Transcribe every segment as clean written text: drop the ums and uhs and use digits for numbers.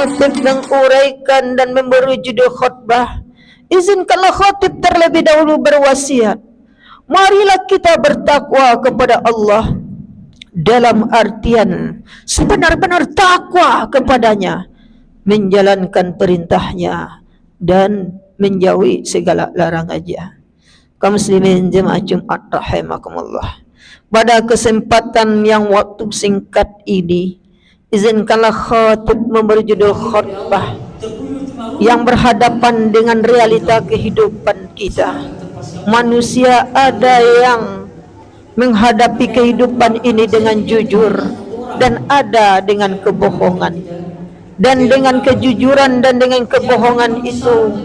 khatib menguraikan dan memberi judul khutbah, izinkanlah khatib terlebih dahulu berwasiat. Marilah kita bertakwa kepada Allah dalam artian sebenar-benar takwa kepadanya, menjalankan perintahnya dan menjauhi segala larangannya. Kaum muslimin jemaah Jumat rahimakumullah, pada kesempatan yang waktu singkat ini, izinkanlah khatib memberi judul khutbah yang berhadapan dengan realita kehidupan kita. Manusia ada yang menghadapi kehidupan ini dengan jujur dan ada dengan kebohongan. Dan dengan kejujuran dan dengan kebohongan itu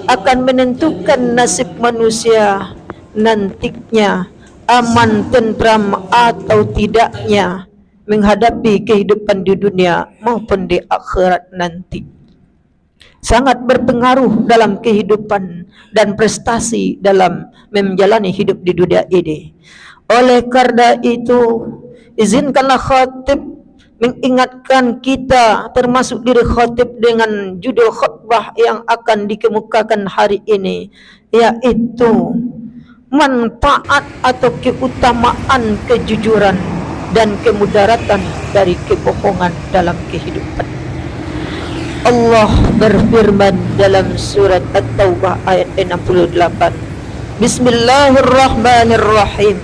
akan menentukan nasib manusia nantinya, aman, tentram atau tidaknya menghadapi kehidupan di dunia maupun di akhirat nanti. Sangat berpengaruh dalam kehidupan dan prestasi dalam menjalani hidup di dunia ini. Oleh karena itu, izinkanlah khatib mengingatkan kita, termasuk diri khatib, dengan judul khutbah yang akan dikemukakan hari ini, yaitu manfaat atau keutamaan kejujuran dan kemudaratan dari kebohongan dalam kehidupan. Allah berfirman dalam surat At-Taubah ayat 68. Bismillahirrahmanirrahim.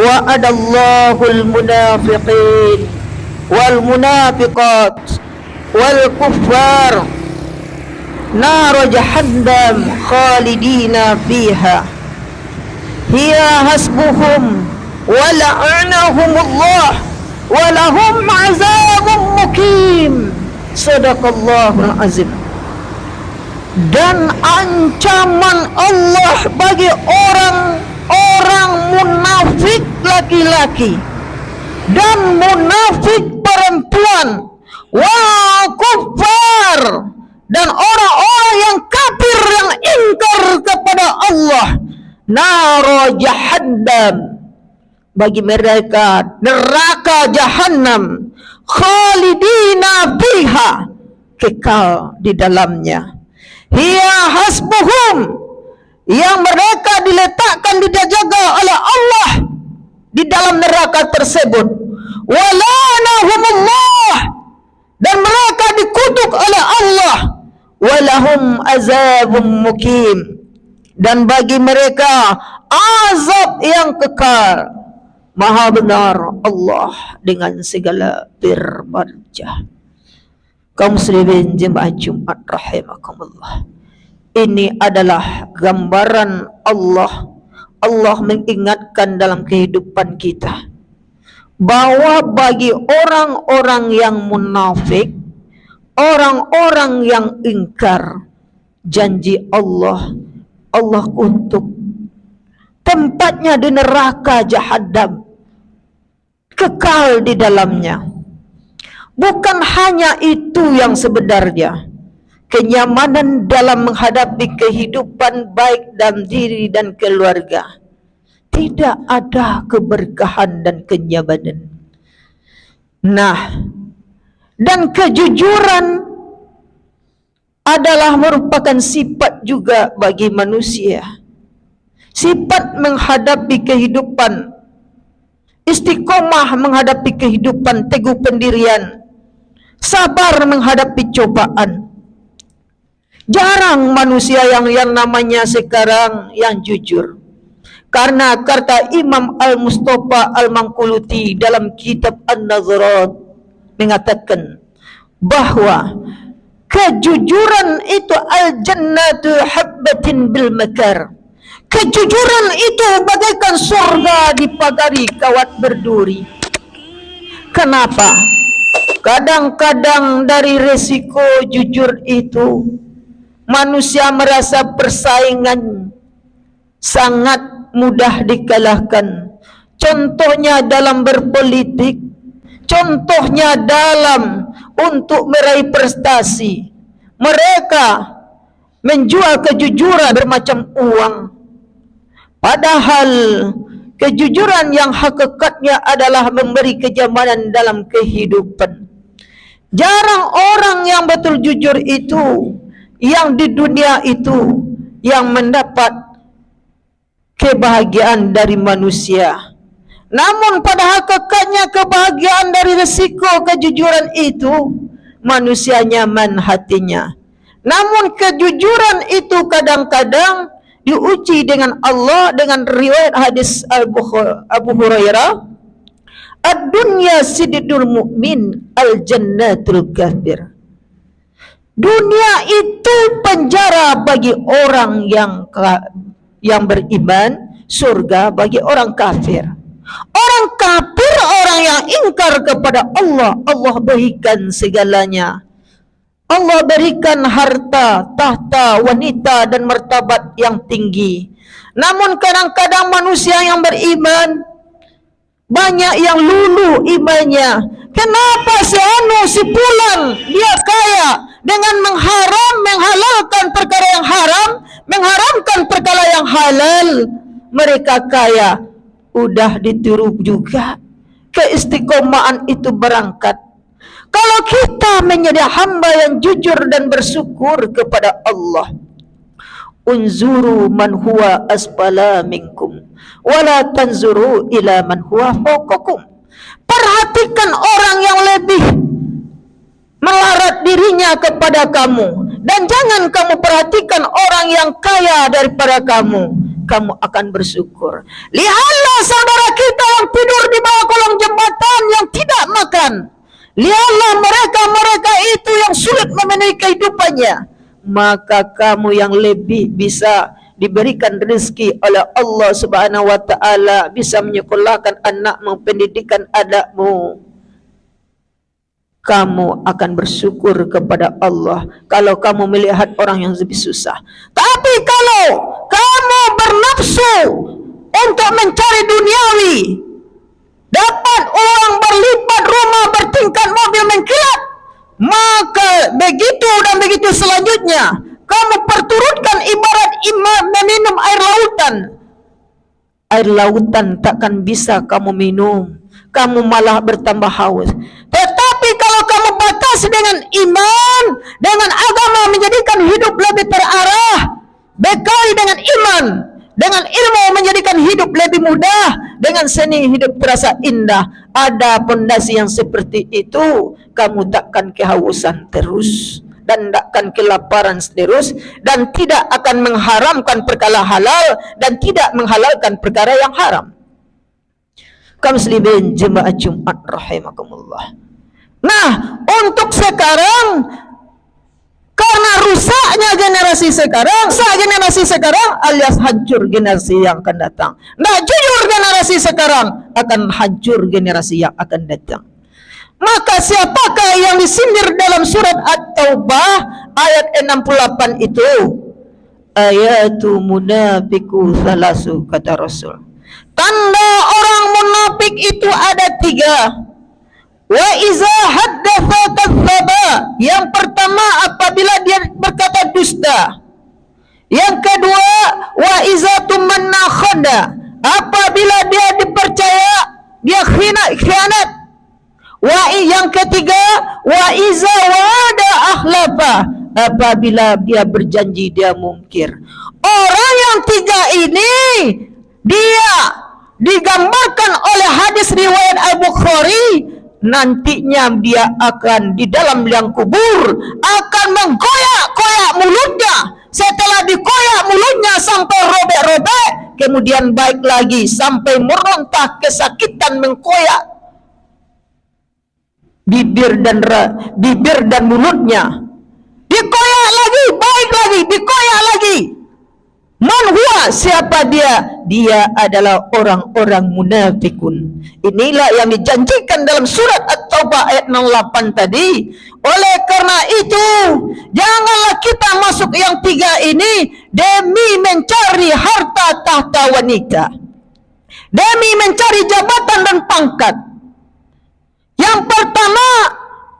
Wa'adallahu al-munafiqin wal munafiqat wal kuffar nar jahannam khalidina fiha hiya hasbuhum wa la'anahumullah wa lahum 'adzabun muqim. Sadaqallahul azim. Dan ancaman Allah bagi orang-orang munafik laki-laki dan munafik perempuan, wal kuffar, dan orang-orang yang kafir yang ingkar kepada Allah, nar jahannam, bagi mereka neraka jahanam, khalidina fiha, kekal di dalamnya. Hiya hasbuhum, yang mereka diletakkan, dijaga oleh Allah di dalam neraka tersebut. Walanahumullah, dan mereka dikutuk oleh Allah. Walahum azabun mukim, dan bagi mereka azab yang kekal. Maha benar Allah dengan segala firman-Nya. Kaum muslimin jemaah Jumat rahimakumullah, ini adalah gambaran Allah. Allah mengingatkan dalam kehidupan kita bahwa bagi orang-orang yang munafik, orang-orang yang ingkar janji Allah, Allah kutuk. Tempatnya di neraka jahanam, kekal di dalamnya. Bukan hanya itu yang sebenarnya, kenyamanan dalam menghadapi kehidupan baik dalam diri dan keluarga. Tidak ada keberkahan dan kenyamanan. Nah, dan kejujuran adalah merupakan sifat juga bagi manusia. Sifat menghadapi kehidupan, istiqomah menghadapi kehidupan, teguh pendirian, sabar menghadapi cobaan. Jarang manusia yang namanya sekarang yang jujur. Karena kata Imam Al-Mustafa Al-Manquluti dalam kitab An-Nazarat mengatakan bahwa kejujuran itu al-jannatu habbatin bil makar. Kejujuran itu bagaikan surga dipagari kawat berduri. Kenapa? Kadang-kadang dari resiko jujur itu, manusia merasa persaingan sangat mudah dikalahkan. Contohnya dalam berpolitik, contohnya dalam untuk meraih prestasi. Mereka menjual kejujuran bermacam uang. Padahal kejujuran yang hakikatnya adalah memberi kenyamanan dalam kehidupan. Jarang orang yang betul jujur itu, yang di dunia itu, yang mendapat kebahagiaan dari manusia. Namun pada hakikatnya kebahagiaan dari resiko kejujuran itu, manusia nyaman hatinya. Namun kejujuran itu kadang-kadang diuji dengan Allah, dengan riwayat hadis Abu Hurairah, ad-dunya sididul mu'min, al-jannatul kafir. Dunia itu penjara bagi orang yang beriman, surga bagi orang kafir. Orang kafir, orang yang ingkar kepada Allah, Allah berikan segalanya. Allah berikan harta, tahta, wanita dan martabat yang tinggi. Namun kadang-kadang manusia yang beriman, banyak yang lulu imannya. Kenapa si anu, si pulang, dia kaya dengan menghalalkan perkara yang haram, mengharamkan perkara yang halal. Mereka kaya, udah ditiru juga. Keistiqomahan itu berangkat. Kalau kita menjadi hamba yang jujur dan bersyukur kepada Allah, unzuru man huwa asfala minkum wala tanzuru ila man huwa fawqakum. Perhatikan orang yang lebih melarat dirinya kepada kamu, dan jangan kamu perhatikan orang yang kaya daripada kamu. Kamu akan bersyukur. Lihatlah saudara kita yang tidur di bawah kolong jembatan, yang tidak makan. Lihatlah mereka itu yang sulit memenuhi kehidupannya. Maka kamu yang lebih bisa diberikan rezeki oleh Allah Subhanahu wa taala, bisa menyekolahkan anakmu, pendidikan anakmu, kamu akan bersyukur kepada Allah kalau kamu melihat orang yang lebih susah. Tapi kalau kamu bernafsu untuk mencari duniawi, dapat uang berlipat, rumah bertingkat, mobil mengkilat, maka begitu dan begitu selanjutnya kamu perturutkan ibarat meminum air lautan. Air lautan takkan bisa kamu minum, kamu malah bertambah haus. Tetapi kalau kamu batasi dengan iman, dengan agama, menjadikan hidup lebih terarah, bekali dengan iman, dengan ilmu menjadikan hidup lebih mudah, dengan seni hidup terasa indah. Ada pondasi yang seperti itu, kamu takkan kehausan terus, dan takkan kelaparan terus, dan tidak akan mengharamkan perkara halal, dan tidak menghalalkan perkara yang haram. Kaum muslimin jemaah Jumat rahimakumullah. Nah, untuk sekarang, karena rusaknya generasi sekarang, alias hancur generasi yang akan datang. Nah, jujur generasi sekarang, akan hancur generasi yang akan datang. Maka siapakah yang disindir dalam surat At-Taubah ayat 68 itu? Ayatu munafiku salasu, kata Rasul. Tanda orang munafik itu ada 3. Wa iza haddatha kadzdzaba. Yang pertama, apabila dia berkata dusta. Yang kedua, wa iza tumanna khanda. Apabila dia dipercaya, dia khianat. Yang ketiga, wa iza wa'ada akhlafa. Apabila dia berjanji, dia mungkir. Orang yang 3 ini, dia digambarkan oleh hadis riwayat Al-Bukhari, nantinya dia akan di dalam liang kubur akan mengkoyak-koyak mulutnya. Setelah dikoyak mulutnya sampai robek-robek, kemudian baik lagi sampai merontah kesakitan, mengkoyak bibir dan mulutnya. Dikoyak lagi, baik lagi, dikoyak lagi. Man huwa, siapa dia? Dia adalah orang-orang munafikun. Inilah yang dijanjikan dalam surat At-Taubah ayat 68 tadi. Oleh karena itu, janganlah kita masuk yang 3 ini demi mencari harta tahta wanita, demi mencari jabatan dan pangkat. Yang pertama,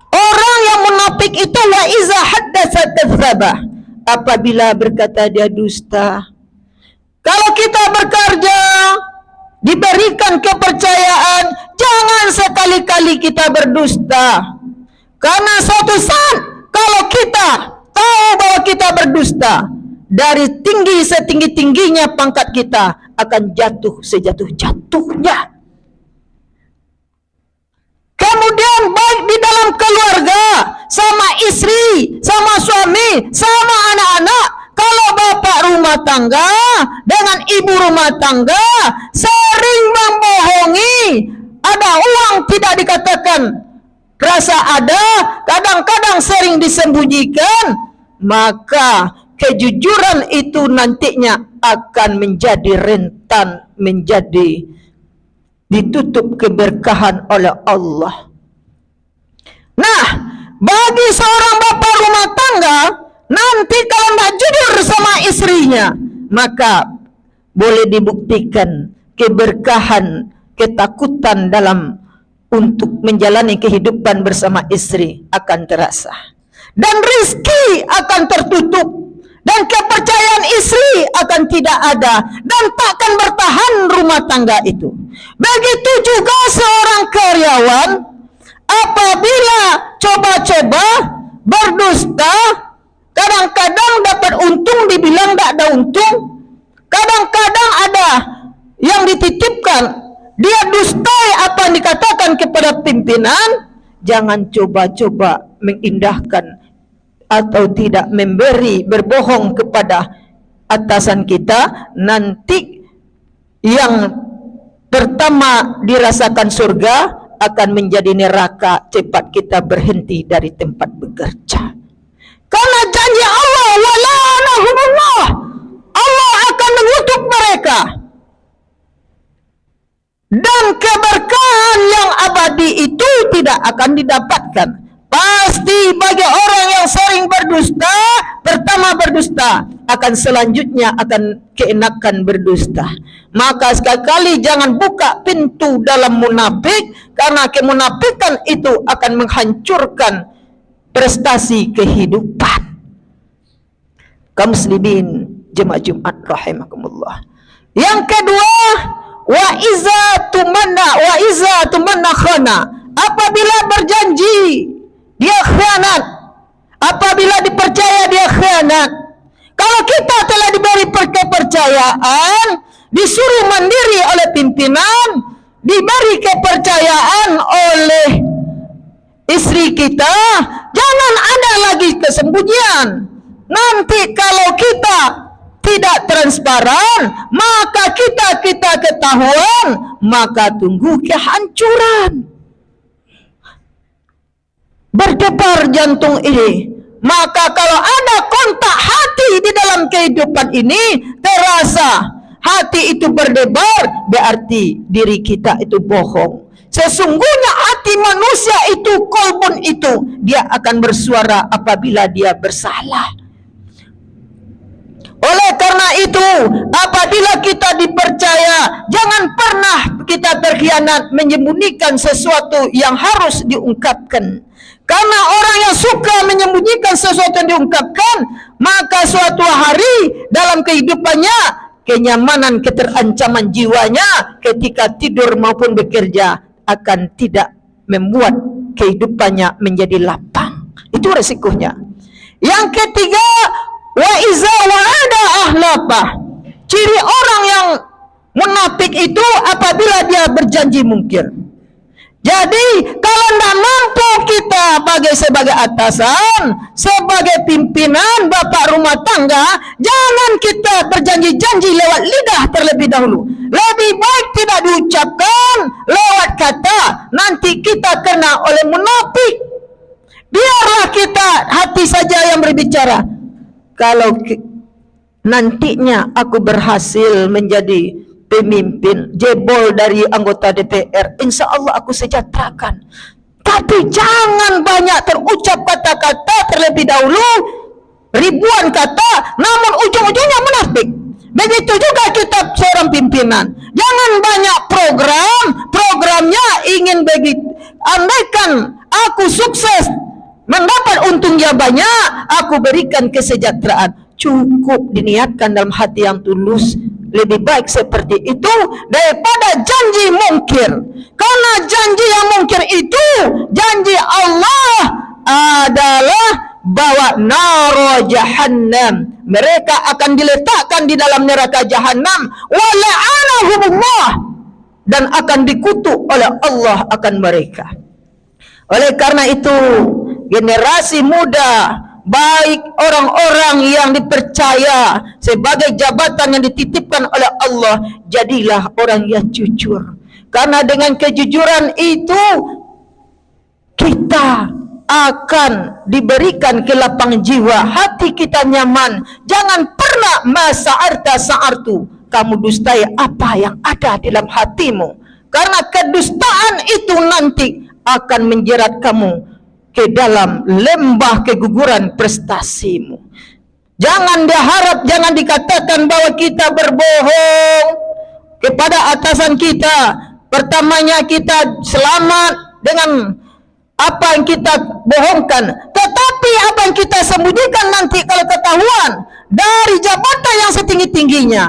orang yang munafik itu wa iza haddatsa kadzdzaba. Apabila berkata dia dusta. Kalau kita bekerja, diberikan kepercayaan, jangan sekali-kali kita berdusta. Karena suatu saat kalau kita tahu bahwa kita berdusta, dari tinggi setinggi-tingginya pangkat kita akan jatuh sejatuh-jatuhnya. Kemudian baik di dalam keluarga, sama istri, sama suami, sama anak-anak, kalau bapak rumah tangga dengan ibu rumah tangga sering membohongi, ada uang tidak dikatakan, rasa ada, kadang-kadang sering disembunyikan, maka kejujuran itu nantinya akan menjadi rentan, menjadi ditutup keberkahan oleh Allah. Nah, bagi seorang bapak rumah tangga, nanti kalau tidak jujur sama istrinya, maka boleh dibuktikan keberkahan, ketakutan dalam untuk menjalani kehidupan bersama istri akan terasa, dan rezeki akan tertutup, dan kepercayaan istri akan tidak ada, dan takkan bertahan rumah tangga itu. Begitu juga seorang karyawan, apabila coba-coba berdusta, kadang-kadang dapat untung, dibilang tidak ada untung, kadang-kadang ada yang dititipkan, dia dustai apa yang dikatakan kepada pimpinan. Jangan coba-coba mengindahkan atau tidak memberi, berbohong kepada atasan kita. Nanti yang pertama dirasakan surga akan menjadi neraka cepat kita berhenti dari tempat bekerja. Karena janji Allah, wala'anahumullah, Allah akan mengutuk mereka, dan keberkahan yang abadi itu tidak akan didapatkan. Pasti bagi orang yang sering berdusta, pertama berdusta, akan selanjutnya akan keenakan berdusta. Maka sekali-kali jangan buka pintu dalam munafik, karena kemunafikan itu akan menghancurkan prestasi kehidupan. Kaum muslimin jemaah Jumat rahimakumullah. Yang kedua, wa iza tumanna khana, apabila berjanji dia khianat, apabila dipercaya dia khianat. Kalau kita telah diberi kepercayaan, disuruh mandiri oleh pimpinan, diberi kepercayaan oleh istri kita, jangan ada lagi kesembunyian. Nanti kalau kita tidak transparan, maka kita ketahuan, maka tunggu kehancuran. Berdebar jantung ini. Maka kalau ada kontak hati di dalam kehidupan ini terasa, hati itu berdebar, berarti diri kita itu bohong. Sesungguhnya hati manusia itu, kolbun itu, dia akan bersuara apabila dia bersalah. Oleh karena itu, apabila kita dipercaya, jangan pernah kita berkhianat, menyembunyikan sesuatu yang harus diungkapkan. Karena orang yang suka menyembunyikan sesuatu yang diungkapkan, maka suatu hari dalam kehidupannya, kenyamanan, keterancaman jiwanya ketika tidur maupun bekerja akan tidak membuat kehidupannya menjadi lapang. Itu resikonya. Yang ketiga, wa iza wa'ada ahlafah. Ciri orang yang munafik itu apabila dia berjanji mungkir. Jadi kalau tidak mampu kita sebagai atasan, sebagai pimpinan, bapak rumah tangga, jangan kita berjanji-janji lewat lidah terlebih dahulu. Lebih baik tidak diucapkan lewat kata, nanti kita kena oleh munafik. Biarlah kita hati saja yang berbicara. Kalau nantinya aku berhasil menjadi pemimpin, jebol dari anggota DPR, insya Allah aku sejahterakan. Tapi jangan banyak terucap kata-kata terlebih dahulu, ribuan kata, namun ujung-ujungnya munafik. Begitu juga kita seorang pimpinan, jangan banyak programnya ingin begitu. Andaikan aku sukses, mendapat untungnya banyak, aku berikan kesejahteraan. Cukup diniatkan dalam hati yang tulus. Lebih baik seperti itu daripada janji mungkir. Karena janji yang mungkir itu janji Allah adalah bawa naro jahannam. Mereka akan diletakkan di dalam neraka jahannam. Wa la'anahumullah, dan akan dikutuk oleh Allah akan mereka. Oleh karena itu, generasi muda, baik orang-orang yang dipercaya sebagai jabatan yang dititipkan oleh Allah, jadilah orang yang jujur. Karena dengan kejujuran itu kita akan diberikan kelapang jiwa, hati kita nyaman. Jangan pernah masa'arta sa'artu, kamu dustai apa yang ada dalam hatimu, karena kedustaan itu nanti akan menjerat kamu ke dalam lembah keguguran prestasimu. Jangan diharap, jangan dikatakan bahwa kita berbohong kepada atasan kita. Pertamanya kita selamat dengan apa yang kita bohongkan, tetapi apa yang kita sembunyikan nanti kalau ketahuan dari jabatan yang setinggi-tingginya,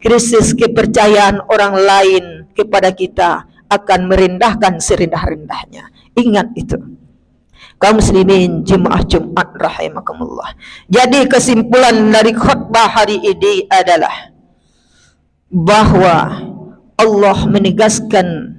krisis kepercayaan orang lain kepada kita akan merendahkan serendah-rendahnya. Ingat itu, kaum muslimin jemaah Jumat rahimakumullah. Jadi kesimpulan dari khutbah hari ini adalah bahwa Allah menegaskan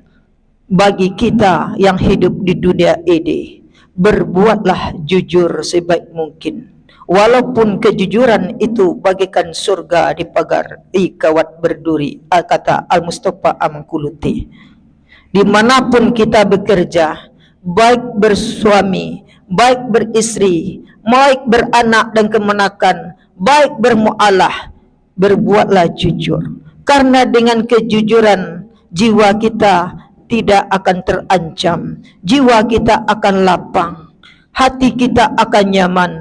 bagi kita yang hidup di dunia ini, berbuatlah jujur sebaik mungkin, walaupun kejujuran itu bagaikan surga di pagar kawat berduri, kata Al-Mustafa Amangkuluti. Dimanapun kita bekerja, baik bersuami, baik beristri, baik beranak dan kemenakan, baik bermualah, berbuatlah jujur. Karena dengan kejujuran jiwa kita tidak akan terancam, jiwa kita akan lapang, hati kita akan nyaman,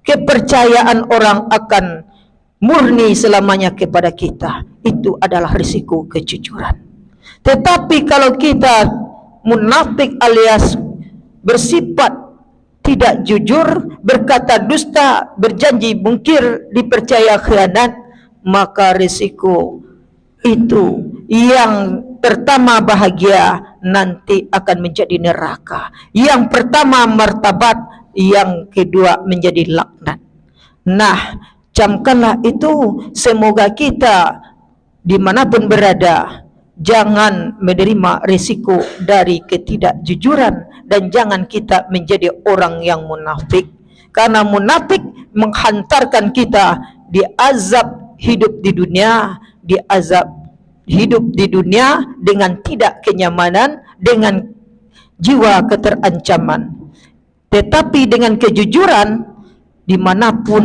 kepercayaan orang akan murni selamanya kepada kita. Itu adalah risiko kejujuran. Tetapi kalau kita munafik alias bersifat tidak jujur, berkata dusta, berjanji mungkir, dipercaya khianat, maka risiko itu yang pertama bahagia nanti akan menjadi neraka, yang pertama martabat, yang kedua menjadi laknat. Nah, camkanlah itu. Semoga kita dimanapun berada jangan menerima risiko dari ketidakjujuran, dan jangan kita menjadi orang yang munafik, karena munafik menghantarkan kita di azab hidup di dunia, di azab hidup di dunia dengan tidak kenyamanan, dengan jiwa keterancaman. Tetapi dengan kejujuran, dimanapun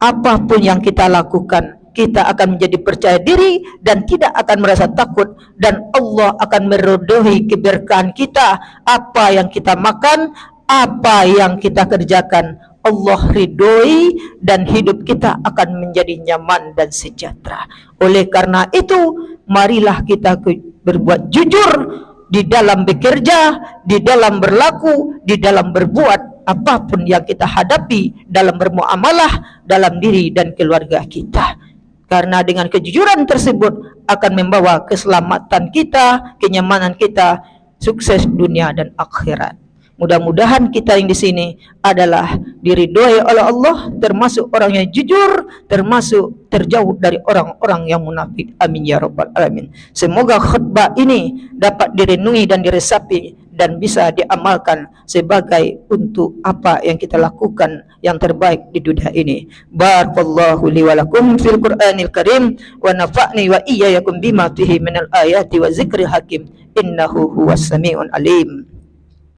apapun yang kita lakukan, kita akan menjadi percaya diri dan tidak akan merasa takut, dan Allah akan meridhoi keberkahan kita. Apa yang kita makan, apa yang kita kerjakan, Allah ridhoi, dan hidup kita akan menjadi nyaman dan sejahtera. Oleh karena itu, marilah kita berbuat jujur di dalam bekerja, di dalam berlaku, di dalam berbuat apapun yang kita hadapi, dalam bermuamalah, dalam diri dan keluarga kita. Karena dengan kejujuran tersebut akan membawa keselamatan kita, kenyamanan kita, sukses dunia dan akhirat. Mudah-mudahan kita yang di sini adalah diridhoi oleh Allah, termasuk orang yang jujur, termasuk terjauh dari orang-orang yang munafik. Amin ya rabbal alamin. Semoga khutbah ini dapat direnungi dan diresapi dan bisa diamalkan sebagai untuk apa yang kita lakukan yang terbaik di dunia ini. Barakallahu li wa lakum fil Qur'anil Karim wa nafa'ni wa iyyakum bima fihi minal ayati wa zikril hakim. Innahu huwas samiul alim.